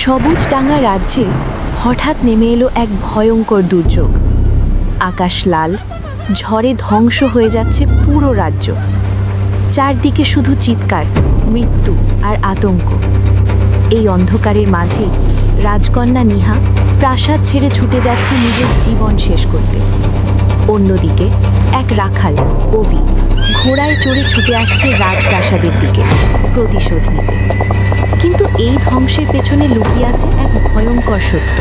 সবুজডাঙ্গা রাজ্যে হঠাৎ নেমে এলো এক ভয়ঙ্কর দুর্যোগ। আকাশ লাল, ঝড়ে ধ্বংস হয়ে যাচ্ছে পুরো রাজ্য। চারদিকে শুধু চিৎকার, মৃত্যু আর আতঙ্ক। এই অন্ধকারের মাঝে রাজকন্যা নিহা প্রাসাদ ছেড়ে ছুটে যাচ্ছে নিজের জীবন শেষ করতে। অন্যদিকে এক রাখাল অভি ঘোড়ায় চড়ে ছুটে আসছে রাজপ্রাসাদের দিকে প্রতিশোধ নিতে। কিন্তু এই ধ্বংসের পেছনে লুকিয়ে আছে এক ভয়ঙ্কর সত্য।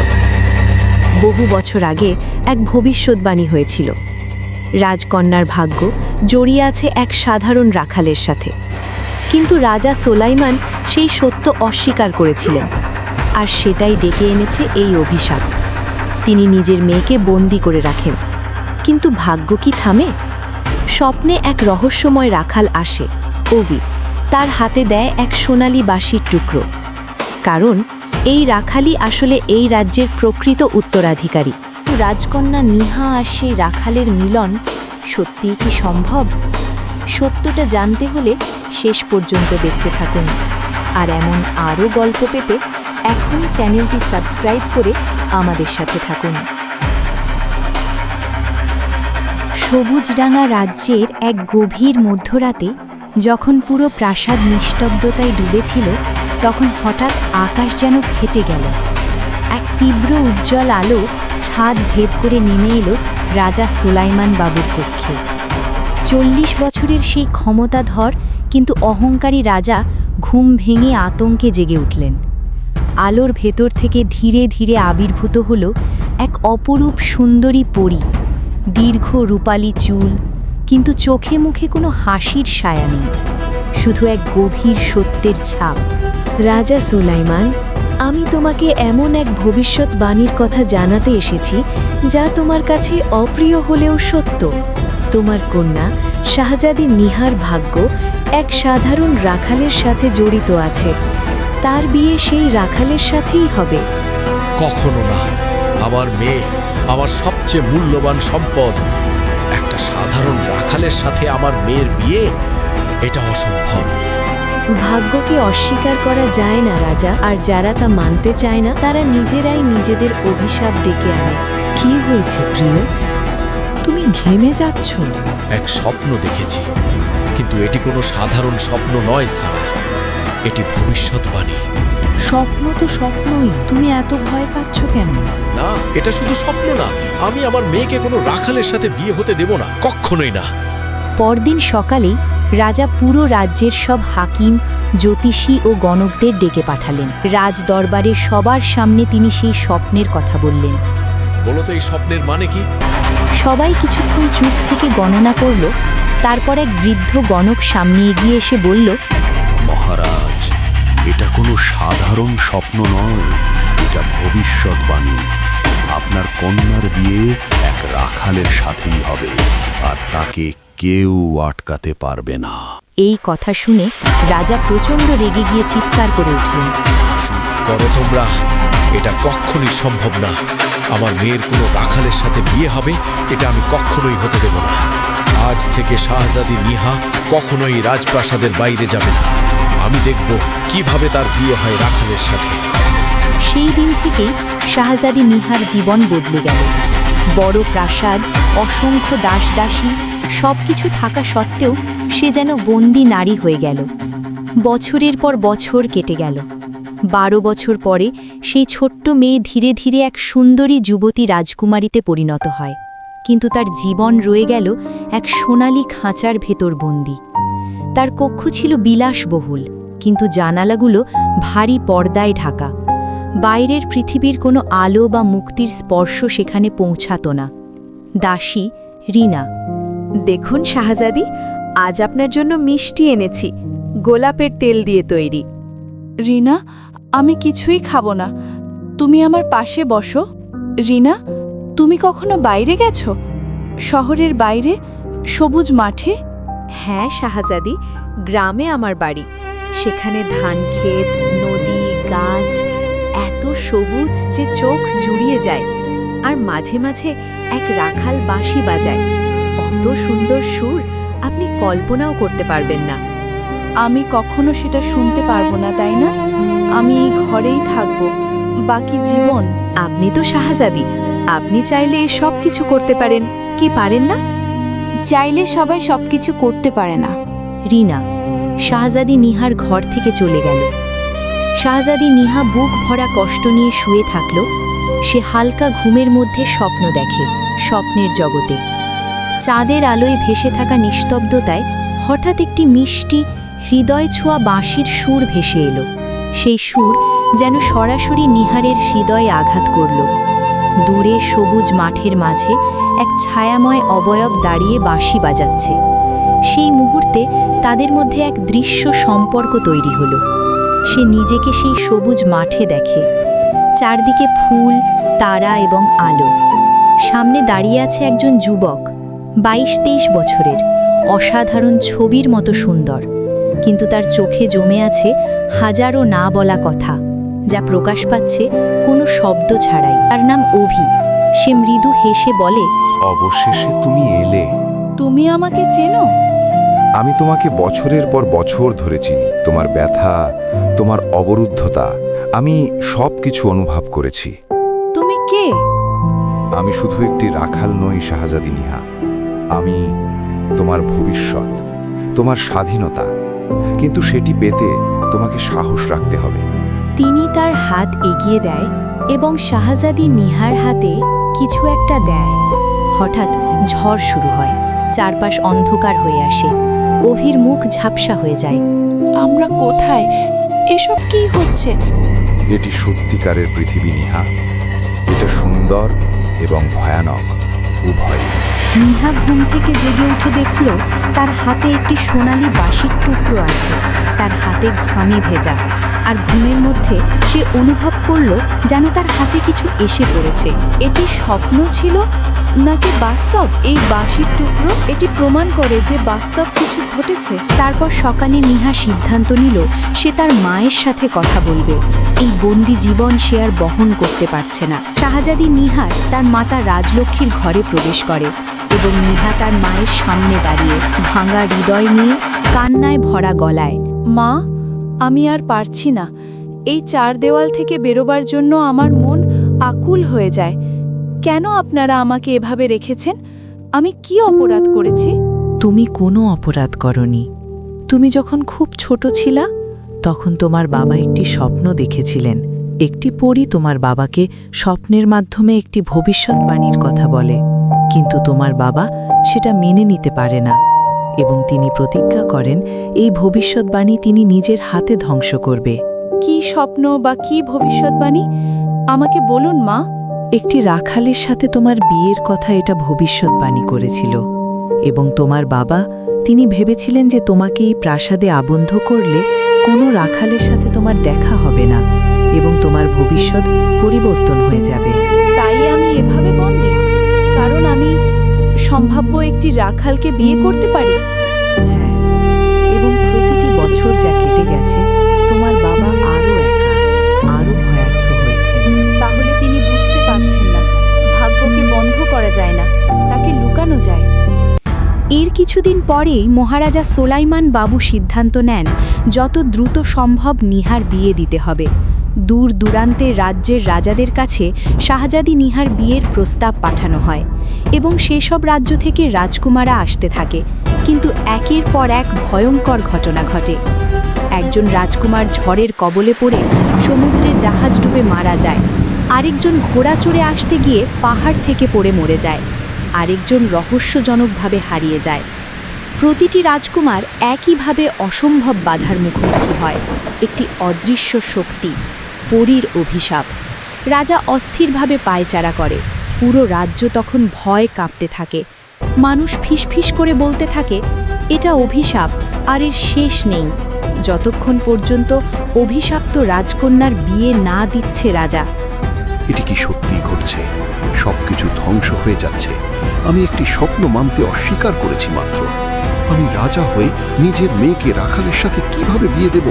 বহু বছর আগে এক ভবিষ্যৎবাণী হয়েছিল, রাজকন্যার ভাগ্য জড়িয়ে আছে এক সাধারণ রাখালের সাথে। কিন্তু রাজা সোলাইমান সেই সত্য অস্বীকার করেছিলেন, আর সেটাই ডেকে এনেছে এই অভিশাপ। তিনি নিজের মেয়েকে বন্দি করে রাখেন, কিন্তু ভাগ্য কি থামে? স্বপ্নে এক রহস্যময় রাখাল আসে, অভি। তার হাতে দেয় এক সোনালি বাঁশির টুকরো, কারণ এই রাখালই আসলে এই রাজ্যের প্রকৃত উত্তরাধিকারী। রাজকন্যা নিহা আর সেই রাখালের মিলন সত্যিই কি সম্ভব? সত্যটা জানতে হলে শেষ পর্যন্ত দেখতে থাকুন। আর এমন আরও গল্প পেতে এখনই চ্যানেলটি সাবস্ক্রাইব করে আমাদের সাথে থাকুন। সবুজডাঙ্গা রাজ্যের এক গভীর মধ্যরাতে যখন পুরো প্রাসাদ নিস্তব্ধতায় ডুবেছিল, তখন হঠাৎ আকাশ যেন ফেটে গেল। এক তীব্র উজ্জ্বল আলো ছাদ ভেদ করে নেমে এলো রাজা সুলাইমান বাবুর কক্ষে। 40 বছরের সেই ক্ষমতাধর কিন্তু অহংকারী রাজা ঘুম ভেঙে আতঙ্কে জেগে উঠলেন। আলোর ভেতর থেকে ধীরে ধীরে আবির্ভূত হলো এক অপরূপ সুন্দরী পরী। দীর্ঘ রূপালী চুল, কিন্তু চোখে মুখে কোনো হাসির ছায়া নেই, শুধু এক গভীর সত্যের ছাপ। রাজা সুলাইমান, আমি তোমাকে এমন এক ভবিষ্যৎবাণীর কথা জানাতে এসেছি যা তোমার কাছে অপ্রিয় হলেও সত্য। তোমার কন্যা শাহজাদি নিহার ভাগ্য এক সাধারণ রাখালের সাথে জড়িত আছে। তার বিয়ে সেই রাখালের সাথেই হবে। কখনো না, আমার মেয়ে আমার সবচেয়ে মূল্যবান সম্পদ। একটা সাধারণ রাখালের সাথে আমার মেয়ের বিয়ে, এটা অসম্ভব। ভাগ্যকে অস্বীকার করা যায় না রাজা, আর যারা তা মানতে চায় না তারা নিজেরাই নিজেদের অভিশাপ ডেকে আনে। কি হয়েছে প্রিয়? তুমি ঘেমে যাচ্ছ। এক স্বপ্ন দেখেছি, কিন্তু এটি কোনো সাধারণ স্বপ্ন নয় সারা, এটি ভবিষ্যৎবাণী। স্বপ্ন তো স্বপ্নই, তুমি এত ভয় পাচ্ছ কেন? না, এটা শুধু স্বপ্ন না। আমি আমার মেয়েকে কোনো রাখালের সাথে বিয়ে হতে দেব না, কখনোই না। পরদিন সকালেই রাজা পুরো রাজ্যের সব হাকিম, জ্যোতিষী ও গণকদের ডেকে পাঠালেন। রাজ দরবারে সবার সামনে তিনি সেই স্বপ্নের কথা বললেন। বলো তো, এই স্বপ্নের মানে কি? সবাই কিছুক্ষণ চুপ থেকে গণনা করল। তারপর এক বৃদ্ধ গণক সামনে এগিয়ে এসে বলল, মহারাজ, এটা কোনো সাধারণ স্বপ্ন নয়, এটা ভবিষ্যৎবাণী। আপনার কন্যার বিয়ে এক রাখালের সাথেই হবে, আর তাকে কেউ আটকাতে পারবে না। এই কথা শুনে রাজা প্রচণ্ড রেগে গিয়ে চিৎকার করে উঠলেন, চুপ করো তোমরা, এটা কখনোই সম্ভব না। আমার মেয়ের কোনো রাখালের সাথে বিয়ে হবে, এটা আমি কখনোই হতে দেব না। আজ থেকে শাহজাদি নিহা কখনোই রাজপ্রাসাদের বাইরে যাবে না। আমি দেখব কিভাবে তার বিয়ে হয় রাখালের সাথে। সেই দিন থেকেই শাহজাদি নিহার জীবন বদলে গেল। বড় প্রাসাদ, অসংখ্য দাসদাসী, সবকিছু থাকা সত্ত্বেও সে যেন বন্দি নারী হয়ে গেল। বছরের পর বছর কেটে গেল। 12 বছর পরে সেই ছোট্ট মেয়ে ধীরে ধীরে এক সুন্দরী যুবতী রাজকুমারীতে পরিণত হয়, কিন্তু তার জীবন রয়ে গেল এক সোনালি খাঁচার ভেতর বন্দি। তার কক্ষ ছিল বিলাসবহুল, কিন্তু জানালাগুলো ভারী পর্দায় ঢাকা। বাইরের পৃথিবীর কোনো আলো বা মুক্তির স্পর্শ সেখানে পৌঁছাতো না। দাসী রিনা, দেখুন শাহজাদি, আজ আপনার জন্য মিষ্টি এনেছি, গোলাপের তেল দিয়ে তৈরি। রিনা, আমি কিছুই খাবো না, তুমি আমার পাশে বসো। রিনা, তুমি কখনো বাইরে গেছো? শহরের বাইরে, সবুজ মাঠে? হ্যাঁ শাহজাদি, গ্রামে আমার বাড়ি। সেখানে ধান ক্ষেত, নদী, গাছ, এত সবুজ যে চোখ জুড়িয়ে যায়। আর মাঝে মাঝে এক রাখাল বাঁশি বাজায়, অত সুন্দর সুর আপনি কল্পনাও করতে পারবেন না। আমি কখনো সেটা শুনতে পারবো না, তাই না? আমি এই ঘরেই থাকব বাকি জীবন। আপনি তো শাহজাদি, আপনি চাইলে সব কিছু করতে পারেন, কি পারেন না? চাইলে সবাই সবকিছু করতে পারে না। রিনা শাহজাদি নিহার ঘর থেকে চলে গেল। শাহজাদি নিহা বুক ভরা কষ্ট নিয়ে শুয়ে থাকল। সে হালকা ঘুমের মধ্যে স্বপ্ন দেখে, স্বপ্নের জগতে চাঁদের আলোয় ভেসে থাকা নিস্তব্ধতায় হঠাৎ একটি মিষ্টি হৃদয় ছোঁয়া বাঁশির সুর ভেসে এলো। সেই সুর যেন সরাসরি নিহারের হৃদয়ে আঘাত করল। দূরে সবুজ মাঠের মাঝে এক ছায়াময় অবয়ব দাঁড়িয়ে বাঁশি বাজাচ্ছে। সেই মুহূর্তে তাদের মধ্যে এক দৃশ্য সম্পর্ক তৈরি হলো। সে নিজেকে সেই সবুজ মাঠে দেখে, চারদিকে ফুল, তারা এবং আলো। সামনে দাঁড়িয়ে আছে একজন যুবক, 22-23 বছরের, অসাধারণ ছবির মতো সুন্দর, কিন্তু তার চোখে জমে আছে হাজারো না বলা কথা, যা প্রকাশ পাচ্ছে কোনো শব্দ ছাড়াই। তার নাম অভি। সে মৃদু হেসে বলে, অবশেষে তুমি এলে। তুমি আমাকে চেনো? আমি তোমাকে বছরের পর বছর ধরে চিনি। তোমার ব্যথা, তোমার অবরুদ্ধতা, আমি সব কিছু অনুভব করেছি। তুমি কে? আমি শুধু একটি রাখাল নই শাহজাদি নিহা। আমি তোমার ভবিষ্যৎ, তোমার স্বাধীনতা। কিন্তু সেটি পেতে তোমাকে সাহস রাখতে হবে। তিনি তার হাত এগিয়ে দেয় এবং শাহজাদি নিহার হাতে কিছু একটা দেয়। হঠাৎ ঝড় শুরু হয়, চারপাশ অন্ধকার হয়ে আসে। অভির মুখ ঝাপসা হয়ে যায়। আমরা কোথায়? এসব কি হচ্ছে? এটি সত্যিকারের পৃথিবী নিহা। এটা সুন্দর এবং ভয়ানক উভয়। নিহা ঘুম থেকে জেগে উঠে দেখল তার হাতে একটি সোনালি বাঁশির টুকরো আছে। তার হাতে ঘামে ভেজা, আর ঘুমের মধ্যে সে অনুভব করল যেন তার হাতে কিছু এসে পড়েছে। এটি স্বপ্ন ছিল নাকি বাস্তব? এই বাঁশির টুকরো এটি প্রমাণ করে যে বাস্তব কিছু ঘটেছে। তারপর সকালে নিহা সিদ্ধান্ত নিল সে তার মায়ের সাথে কথা বলবে। এই বন্দি জীবন সে আর বহন করতে পারছে না। শাহজাদি নিহার তার মাতা রাজলক্ষ্মীর ঘরে প্রবেশ করে এবং নিহা তার মায়ের সামনে দাঁড়িয়ে ভাঙা হৃদয় নিয়ে, কান্নায় ভরা গলায়, মা, আমি আর পারছি না। এই চার দেওয়াল থেকে বেরোবার জন্য আমার মন আকুল হয়ে যায়। কেন আপনারা আমাকে এভাবে রেখেছেন? আমি কি অপরাধ করেছি? তুমি কোনো অপরাধ করনি। তুমি যখন খুব ছোট ছিলা তখন তোমার বাবা একটি স্বপ্ন দেখেছিলেন। একটি পরী তোমার বাবাকে স্বপ্নের মাধ্যমে একটি ভবিষ্যৎবাণীর কথা বলে, কিন্তু তোমার বাবা সেটা মেনে নিতে পারে না এবং তিনি প্রতিজ্ঞা করেন এই ভবিষ্যৎবাণী তিনি নিজের হাতে ধ্বংস করবে। কি স্বপ্ন বা কি ভবিষ্যৎবাণী? আমাকে বলুন মা। একটি রাখালের সাথে তোমার বিয়ের কথা এটা ভবিষ্যৎবাণী করেছিল এবং তোমার বাবা তিনি ভেবেছিলেন যে তোমাকে এই প্রাসাদে আবদ্ধ করলে কোনো রাখালের সাথে তোমার দেখা হবে না এবং তোমার ভবিষ্যৎ পরিবর্তন হয়ে যাবে। তাই আমি এভাবে বন্দী, কারণ আমি সম্ভাব্য একটি রাখালকে বিয়ে করতে পারি। হ্যাঁ, এবং প্রতিটি বছর যা কেটে গেছে তোমার বাবা আরও একা, আরও ভয়ার্থ হয়েছে। তাহলে তিনি বুঝতে পারছেন না ভাগ্যকে বন্ধ করা যায় না, তাকে লুকানো যায়। এর কিছুদিন পরেই মহারাজা সোলাইমান বাবু সিদ্ধান্ত নেন যত দ্রুত সম্ভব নিহার বিয়ে দিতে হবে। দূর দূরান্তে রাজ্যের রাজাদের কাছে শাহজাদি নিহার বিয়ের প্রস্তাব পাঠানো হয় এবং সেসব রাজ্য থেকে রাজকুমাররা আসতে থাকে। কিন্তু একের পর এক ভয়ঙ্কর ঘটনা ঘটে। একজন রাজকুমার ঝড়ের কবলে পড়ে সমুদ্রে জাহাজ ডুবে মারা যায়। আরেকজন ঘোড়া চড়ে আসতে গিয়ে পাহাড় থেকে পড়ে মরে যায়। আরেকজন রহস্যজনকভাবে হারিয়ে যায়। প্রতিটি রাজকুমার একইভাবে অসম্ভব বাধার মুখোমুখি হয়। একটি অদৃশ্য শক্তি, পরীর অভিশাপ। রাজা অস্থিরভাবে পায়চারা করে। পুরো রাজ্য তখন ভয় কাঁপতে থাকে। মানুষ ফিসফিস করে বলতে থাকে, এটা অভিশাপ, আর এর শেষ নেই। যতক্ষণ পর্যন্ত অভিশাপ্ত রাজকন্যার বিয়ে না দিচ্ছে রাজা। এটি কি সত্যি ঘটছে? সবকিছু ধ্বংস হয়ে যাচ্ছে। আমি একটি স্বপ্ন মানতে অস্বীকার করেছি মাত্র। আমি রাজা হয়ে নিজের মেয়েকে রাখালের সাথে কিভাবে বিয়ে দেব?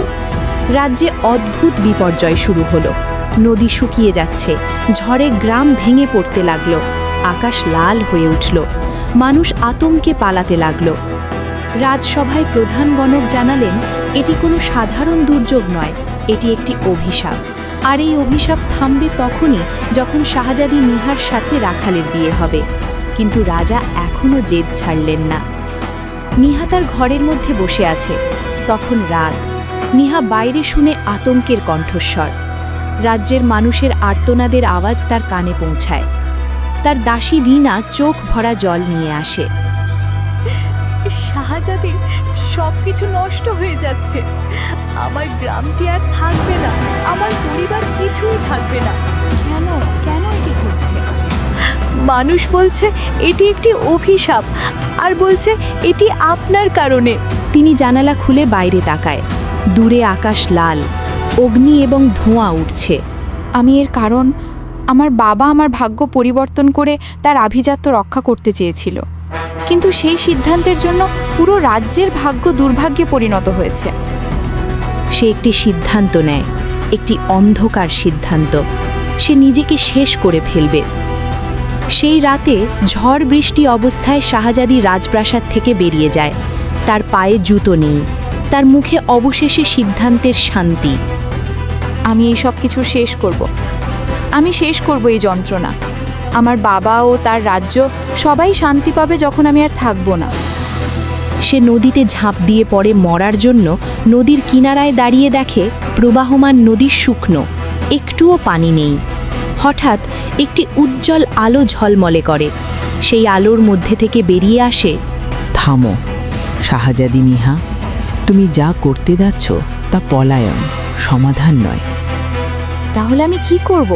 রাজ্যে অদ্ভুত বিপর্যয় শুরু হলো। নদী শুকিয়ে যাচ্ছে, ঝড়ে গ্রাম ভেঙে পড়তে লাগলো, আকাশ লাল হয়ে উঠল, মানুষ আতঙ্কে পালাতে লাগলো। রাজসভায় প্রধান গণক জানালেন এটি কোনো সাধারণ দুর্যোগ নয়, এটি একটি অভিশাপ, আর এই অভিশাপ থামবে তখনই যখন শাহজাদি নিহার সাথে রাখালের বিয়ে হবে। কিন্তু রাজা এখনও জেদ ছাড়লেন না। নিহা তার ঘরের মধ্যে বসে আছে। তখন রাত। নিহা বাইরে শুনে আতঙ্কের কণ্ঠস্বর। রাজ্যের মানুষের আর্তনাদের আওয়াজ তার কানে পৌঁছায়। তার দাসী রিনা চোখ ভরা জল নিয়ে আসে। শাহজাদি, সবকিছু নষ্ট হয়ে যাচ্ছে। আমার গ্রামটি আর থাকবে না, আমার পরিবার কিছুই থাকবে না। কেন কেন এটি ঘটছে? মানুষ বলছে এটি একটি অভিশাপ, আর বলছে এটি আপনার কারণে। তিনি জানালা খুলে বাইরে তাকায়। দূরে আকাশ লাল, অগ্নি এবং ধোঁয়া উঠছে। আমি এর কারণ, আমার বাবা আমার ভাগ্য পরিবর্তন করে তার আভিজাত্য রক্ষা করতে চেয়েছিল, কিন্তু সেই সিদ্ধান্তের জন্য পুরো রাজ্যের ভাগ্য দুর্ভাগ্যে পরিণত হয়েছে। সে একটি সিদ্ধান্ত নেয়, একটি অন্ধকার সিদ্ধান্ত। সে নিজেকে শেষ করে ফেলবে। সেই রাতে ঝড় বৃষ্টি অবস্থায় শাহজাদি রাজপ্রাসাদ থেকে বেরিয়ে যায়। তার পায়ে জুতো নেই, তার মুখে অবশেষে সিদ্ধান্তের শান্তি। আমি এই সব কিছু শেষ করব। আমি শেষ করব এই যন্ত্রণা। আমার বাবা ও তার রাজ্য সবাই শান্তি পাবে যখন আমি আর থাকবো না। সে নদীতে ঝাঁপ দিয়ে পড়ে মরার জন্য। নদীর কিনারায় দাঁড়িয়ে দেখে প্রবাহমান নদী শুকনো, একটুও পানি নেই। হঠাৎ একটি উজ্জ্বল আলো ঝলমলে করে। সেই আলোর মধ্যে থেকে বেরিয়ে আসে। থামো শাহজাদি নিহা, তুমি যা করতে যাচ্ছ তা পলায়ন, সমাধান নয়। তাহলে আমি কি করব?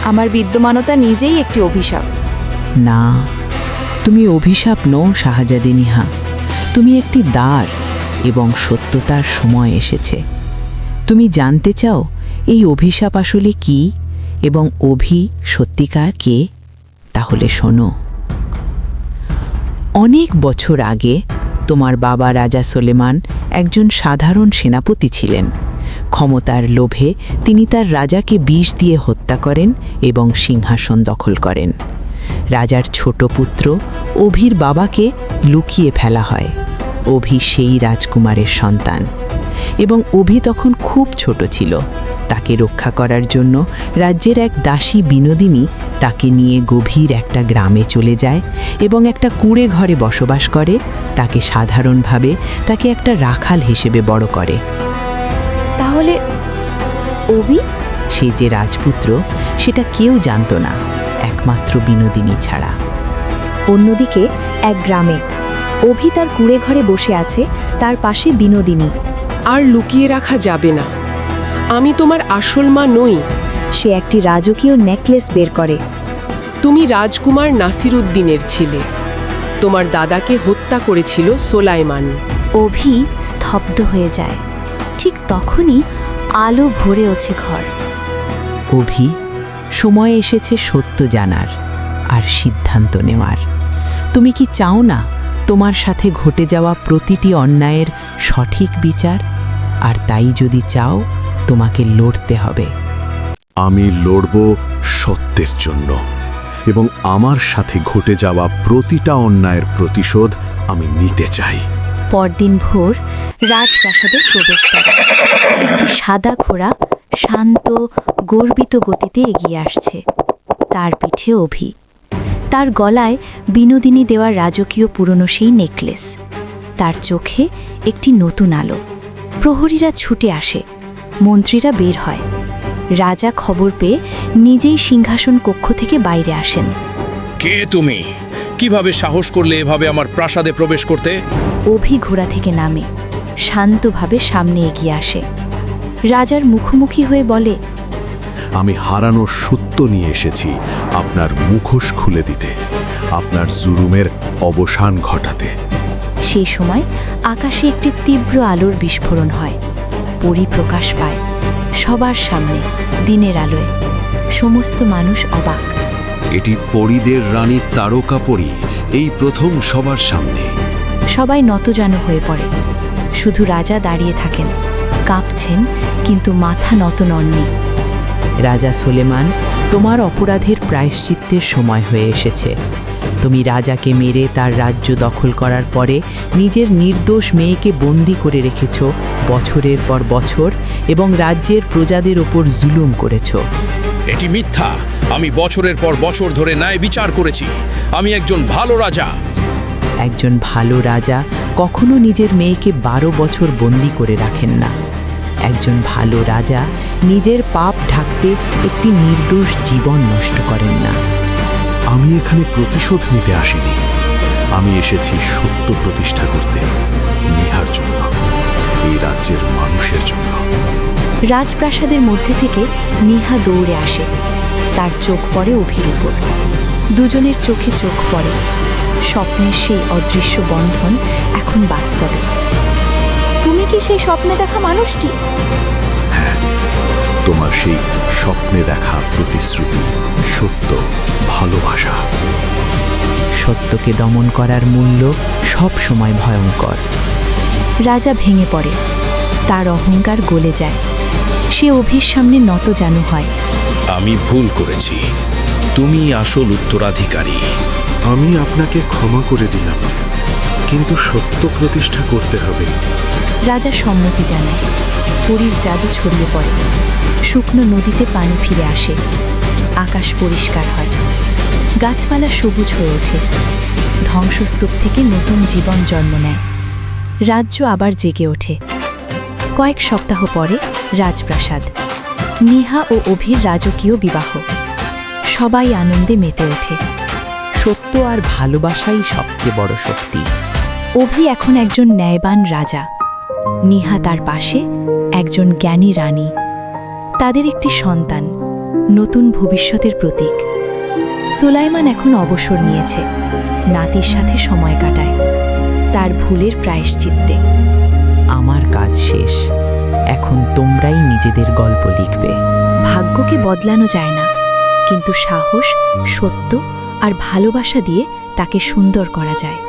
আমার বিদ্যমানতা নিজেই একটি অভিশাপ। না, তুমি অভিশাপ নও শাহজাদি নিহা, তুমি একটি দ্বার, এবং সত্যতার সময় এসেছে। তুমি জানতে চাও এই অভিশাপ আসলে কি এবং সত্যিকার কে? তাহলে শোনো। অনেক বছর আগে তোমার বাবা রাজা সোলেমান একজন সাধারণ সেনাপতি ছিলেন। ক্ষমতার লোভে তিনি তার রাজাকে বিষ দিয়ে হত্যা করেন এবং সিংহাসন দখল করেন। রাজার ছোট পুত্র অভির বাবাকে লুকিয়ে ফেলা হয়। অভি সেই রাজকুমারের সন্তান, এবং অভি তখন খুব ছোট ছিল। তাকে রক্ষা করার জন্য রাজ্যের এক দাসী বিনোদিনী তাকে নিয়ে গভীর একটা গ্রামে চলে যায় এবং একটা কুঁড়ে ঘরে বসবাস করে। তাকে সাধারণভাবে তাকে একটা রাখাল হিসেবে বড় করে। তাহলে অভি? সে যে রাজপুত্র সেটা কেউ জানত না, একমাত্র বিনোদিনী ছাড়া। অন্যদিকে এক গ্রামে অভি তার কুঁড়ে ঘরে বসে আছে, তার পাশে বিনোদিনী। আর লুকিয়ে রাখা যাবে না, আমি তোমার আসল মা নই। সে একটি রাজকীয় নেকলেস বের করে। তুমি রাজকুমার নাসিরুদ্দিনের ছিলে। তোমার দাদাকে হত্যা করেছিল সোলাইমান। অভি স্তব্ধ হয়ে যায়। ঠিক তখনই আলো ভরে ওঠে ঘর। অভি, সময় এসেছে সত্য জানার আর সিদ্ধান্ত নেওয়ার। তুমি কি চাও না তোমার সাথে ঘটে যাওয়া প্রতিটি অন্যায়ের সঠিক বিচার? আর তাই যদি চাও, তোমাকে লড়তে হবে। আমি লড়ব সত্যের জন্য, এবং আমার সাথে ঘটে যাওয়া প্রতিটা অন্যায়ের প্রতিশোধ আমি নিতে চাই। পরদিন ভোর রাজপ্রাসাদের প্রবেশদ্বার। একটি সাদা ঘোড়া শান্ত গর্বিত গতিতে এগিয়ে আসছে। তার পিঠে অভি, তার গলায় বিনোদিনী দেওয়া রাজকীয় পুরনো সেই নেকলেস। তার চোখে একটি নতুন আলো। প্রহরীরা ছুটে আসে, মন্ত্রীরা বের হয়। রাজা খবর পেয়ে নিজেই সিংহাসন কক্ষ থেকে বাইরে আসেন। কে তুমি? কিভাবে সাহস করলে এভাবে আমার প্রাসাদে প্রবেশ করতে? অভি ঘোড়া থেকে নামে, শান্তভাবে সামনে এগিয়ে আসে। রাজার মুখোমুখি হয়ে বলে, আমি হারানোর সত্য নিয়ে এসেছি আপনার মুখোশ খুলে দিতে, আপনার জুলুমের অবসান ঘটাতে। সেই সময় আকাশে একটি তীব্র আলোর বিস্ফোরণ হয়। পরি প্রকাশ পায় সবার সামনে, দিনের আলোয়। সমস্ত মানুষ অবাক। এটি পরীদের রানী তারকা পরী, এই প্রথম সবার সামনে। সবাই নতজানু হয়ে পড়ে। শুধু রাজা দাঁড়িয়ে থাকেন, কাঁপছেন, কিন্তু মাথা নত নননি। রাজা সোলেমান, তোমার অপরাধের প্রায়শ্চিত্তের সময় হয়ে এসেছে। তুমি রাজাকে মেরে তার রাজ্য দখল করার পরে নিজের নির্দোষ মেয়েকে বন্দি করে রেখেছ বছরের পর বছর এবং রাজ্যের প্রজাদের ওপর জুলুম করেছ। এটি মিথ্যা। আমি বছরের পর বছর ধরে ন্যায় বিচার করেছি। আমি একজন ভালো রাজা। একজন ভালো রাজা কখনো নিজের মেয়েকে 12 বছর বন্দি করে রাখেন না। একজন ভালো রাজা নিজের পাপ ঢাকতে একটি নির্দোষ জীবন নষ্ট করেন না। আমি এখানে প্রতিশোধ নিতে আসিনি, আমি এসেছি সত্য প্রতিষ্ঠা করতে, নিহার জন্য, এই রাজ্যের মানুষের জন্য। রাজপ্রাসাদের মধ্যে থেকে নিহা দৌড়ে আসে। তার চোখ পড়ে অভির উপর। দুজনের চোখে চোখ পড়ে। স্বপ্নের সেই অদৃশ্য বন্ধন এখন বাস্তবে। তুমি কি সেই স্বপ্নে দেখা মানুষটি? তোমার সেই স্বপ্নে দেখা প্রতিশ্রুতি, সত্য, ভালোবাসা। সত্যকে দমন করার মূল্য সব সময় ভয়ঙ্কর। রাজা ভেঙে পড়ে। তার অহংকার গলে যায়। সে অভির সামনে নতজানু হয়। আমি ভুল করেছি। তুমি আসল উত্তরাধিকারী। আমি আপনাকে ক্ষমা করে দিলাম, কিন্তু সত্য প্রতিষ্ঠা করতে হবে। রাজা সম্মতি জানায়। পরীর জাদু ছড়িয়ে পড়ে। শুকনো নদীতে পানি ফিরে আসে। আকাশ পরিষ্কার হয়। গাছপালা সবুজ হয়ে ওঠে। ধ্বংসস্তূপ থেকে নতুন জীবন জন্ম নেয়। রাজ্য আবার জেগে ওঠে। কয়েক সপ্তাহ পরে রাজপ্রাসাদ। নিহা ও অভির রাজকীয় বিবাহ। সবাই আনন্দে মেতে ওঠে। সত্য আর ভালোবাসাই সবচেয়ে বড় শক্তি। অভি এখন একজন ন্যায়বান রাজা। নিহা তার পাশে একজন জ্ঞানী রানী। তাদের একটি সন্তান, নতুন ভবিষ্যতের প্রতীক। সুলাইমান এখন অবসর নিয়েছে। নাতির সাথে সময় কাটায়, তার ভুলের প্রায়শ্চিত্তে। আমার কাজ শেষ। এখন তোমরাই নিজেদের গল্প লিখবে। ভাগ্যকে বদলানো যায় না, কিন্তু সাহস, সত্য আর ভালোবাসা দিয়ে তাকে সুন্দর করা যায়।